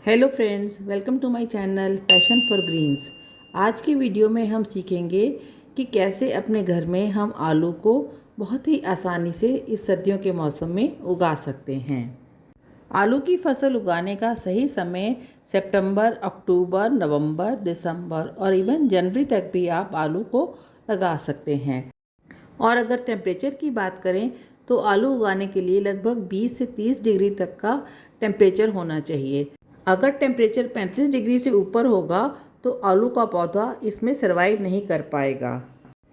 Hello friends, welcome to my channel passion for greens. आज की video में हम सीखेंगे कि कैसे अपने घर में हम आलू को बहुत ही आसानी से इस सर्दियों के मौसम में उगा सकते हैं। आलू की फसल उगाने का सही समय सितंबर, अक्टूबर, नवंबर, दिसंबर और इवन जनवरी तक भी आप आलू को लगा सकते हैं। और अगर टेम्परेचर की बात करें तो आलू उगाने के लिए लगभग 20 से 30 डिग्री तक का टेम्परेचर होना चाहिए। अगर टेम्परेचर 35 डिग्री से ऊपर होगा तो आलू का पौधा इसमें सर्वाइव नहीं कर पाएगा।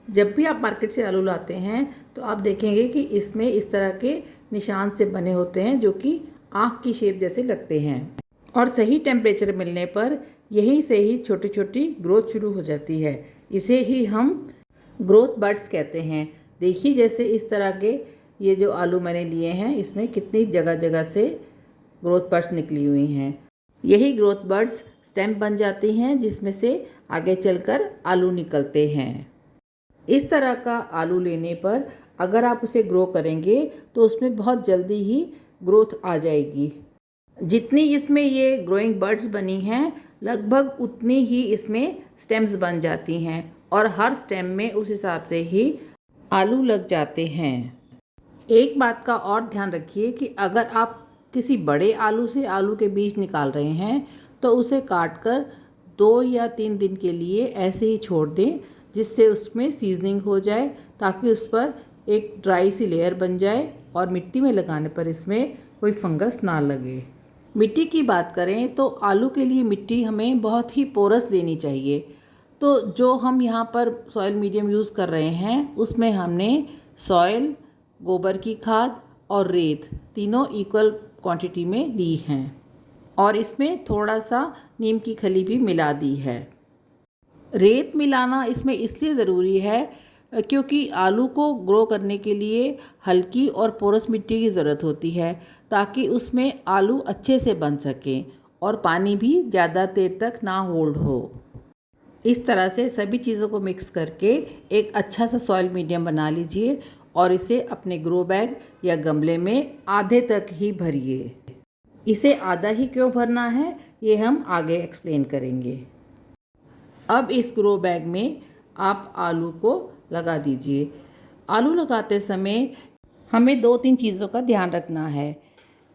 जब भी आप मार्केट से आलू लाते हैं तो आप देखेंगे कि इसमें इस तरह के निशान से बने होते हैं जो कि आँख की शेप जैसे लगते हैं। और सही टेम्परेचर मिलने पर यहीं से ही छोटी छोटी ग्रोथ शुरू हो जाती है। इसे ही हम ग्रोथ बड्स कहते हैं। देखिए जैसे इस तरह के ये जो आलू मैंने लिए हैं इसमें कितनी जगह जगह से ग्रोथ बड्स निकली हुई हैं। यही ग्रोथ बड्स स्टेम बन जाती हैं जिसमें से आगे चलकर आलू निकलते हैं। इस तरह का आलू लेने पर अगर आप उसे ग्रो करेंगे तो उसमें बहुत जल्दी ही ग्रोथ आ जाएगी। जितनी इसमें ये ग्रोइंग बड्स बनी हैं लगभग उतनी ही इसमें स्टेम्स बन जाती हैं और हर स्टेम में उस हिसाब से ही आलू लग जाते हैं। एक बात का और ध्यान रखिए कि अगर आप किसी बड़े आलू से आलू के बीज निकाल रहे हैं तो उसे काट कर 2 या 3 दिन के लिए ऐसे ही छोड़ दें जिससे उसमें सीजनिंग हो जाए, ताकि उस पर एक ड्राई सी लेयर बन जाए और मिट्टी में लगाने पर इसमें कोई फंगस ना लगे। मिट्टी की बात करें तो आलू के लिए मिट्टी हमें बहुत ही पोरस लेनी चाहिए। तो जो हम यहाँ पर सॉइल मीडियम यूज़ कर रहे हैं उसमें हमने सॉइल, गोबर की खाद और रेत तीनों इक्वल क्वांटिटी में ली हैं और इसमें थोड़ा सा नीम की खली भी मिला दी है। रेत मिलाना इसमें इसलिए ज़रूरी है क्योंकि आलू को ग्रो करने के लिए हल्की और पोरस मिट्टी की ज़रूरत होती है, ताकि उसमें आलू अच्छे से बन सकें और पानी भी ज़्यादा देर तक ना होल्ड हो। इस तरह से सभी चीज़ों को मिक्स करके एक अच्छा सा सॉइल मीडियम बना लीजिए और इसे अपने ग्रो बैग या गमले में आधे तक ही भरिए। इसे आधा ही क्यों भरना है ये हम आगे एक्सप्लेन करेंगे। अब इस ग्रो बैग में आप आलू को लगा दीजिए। आलू लगाते समय हमें 2-3 चीज़ों का ध्यान रखना है।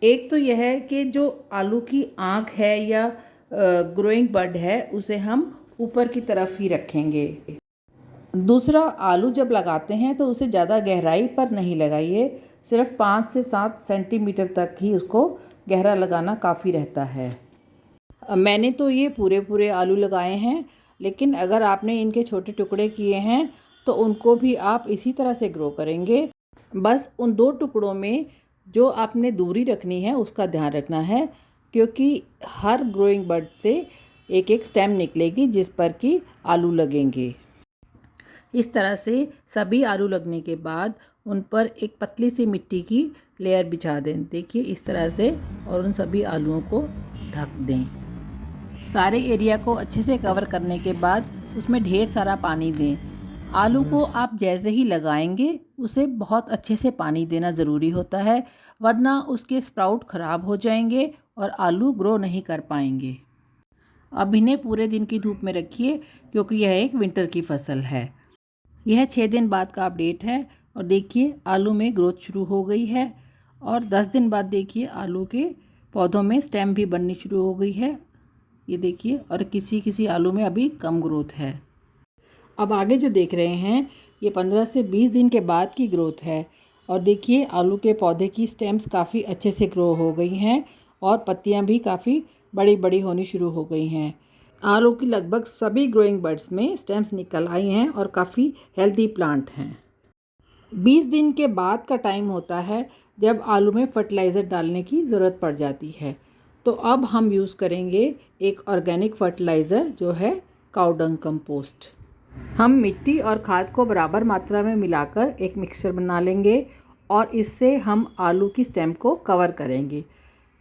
एक तो यह है कि जो आलू की आँख है या ग्रोइंग बड है उसे हम ऊपर की तरफ ही रखेंगे। दूसरा, आलू जब लगाते हैं तो उसे ज़्यादा गहराई पर नहीं लगाइए, सिर्फ 5 से 7 सेंटीमीटर तक ही उसको गहरा लगाना काफ़ी रहता है। मैंने तो ये पूरे पूरे आलू लगाए हैं, लेकिन अगर आपने इनके छोटे टुकड़े किए हैं तो उनको भी आप इसी तरह से ग्रो करेंगे। बस उन 2 टुकड़ों में जो आपने दूरी रखनी है उसका ध्यान रखना है, क्योंकि हर ग्रोइंग बड से एक एक स्टेम निकलेगी जिस पर कि आलू लगेंगे। इस तरह से सभी आलू लगने के बाद उन पर एक पतली सी मिट्टी की लेयर बिछा दें। देखिए इस तरह से, और उन सभी आलूओं को ढक दें। सारे एरिया को अच्छे से कवर करने के बाद उसमें ढेर सारा पानी दें। आलू को आप जैसे ही लगाएंगे उसे बहुत अच्छे से पानी देना ज़रूरी होता है, वरना उसके स्प्राउट ख़राब हो जाएंगे और आलू ग्रो नहीं कर पाएंगे। अब इन्हें पूरे दिन की धूप में रखिए क्योंकि यह एक विंटर की फसल है। यह 6 दिन बाद का अपडेट है और देखिए आलू में ग्रोथ शुरू हो गई है और 10 दिन बाद देखिए आलू के पौधों में स्टेम भी बननी शुरू हो गई है। ये देखिए, और किसी किसी आलू में अभी कम ग्रोथ है। अब आगे जो देख रहे हैं ये 15 से 20 दिन के बाद की ग्रोथ है और देखिए आलू के पौधे की स्टेम्स काफ़ी अच्छे से ग्रो हो गई हैं और पत्तियां भी काफ़ी बड़ी बड़ी होनी शुरू हो गई हैं। आलू की लगभग सभी ग्रोइंग बड्स में स्टेम्स निकल आई हैं और काफ़ी हेल्दी प्लांट हैं। 20 दिन के बाद का टाइम होता है जब आलू में फर्टिलाइज़र डालने की ज़रूरत पड़ जाती है। तो अब हम यूज़ करेंगे एक ऑर्गेनिक फर्टिलाइज़र जो है काऊ डंग कंपोस्ट। हम मिट्टी और खाद को बराबर मात्रा में मिलाकर एक मिक्सचर बना लेंगे और इससे हम आलू की स्टेम को कवर करेंगे,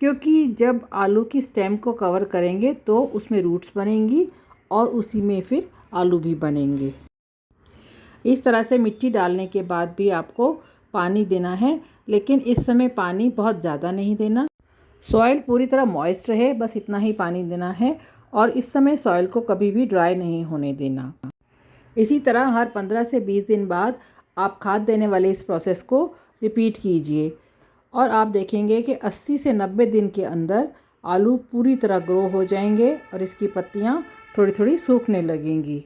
क्योंकि जब आलू की स्टेम को कवर करेंगे तो उसमें रूट्स बनेंगी और उसी में फिर आलू भी बनेंगे। इस तरह से मिट्टी डालने के बाद भी आपको पानी देना है, लेकिन इस समय पानी बहुत ज़्यादा नहीं देना। सॉइल पूरी तरह मॉइस्ट रहे, बस इतना ही पानी देना है और इस समय सॉइल को कभी भी ड्राई नहीं होने देना। इसी तरह हर 15 से 20 दिन बाद आप खाद देने वाले इस प्रोसेस को रिपीट कीजिए और आप देखेंगे कि 80 से 90 दिन के अंदर आलू पूरी तरह ग्रो हो जाएंगे और इसकी पत्तियां थोड़ी थोड़ी सूखने लगेंगी।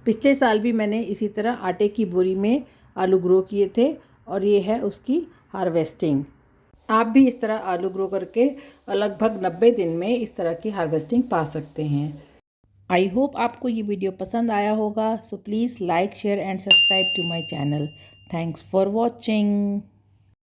पिछले साल भी मैंने इसी तरह आटे की बोरी में आलू ग्रो किए थे और ये है उसकी हार्वेस्टिंग। आप भी इस तरह आलू ग्रो करके लगभग 90 दिन में इस तरह की हार्वेस्टिंग पा सकते हैं। आई होप आपको ये वीडियो पसंद आया होगा। So please like, share and subscribe to my channel. Thanks for watching.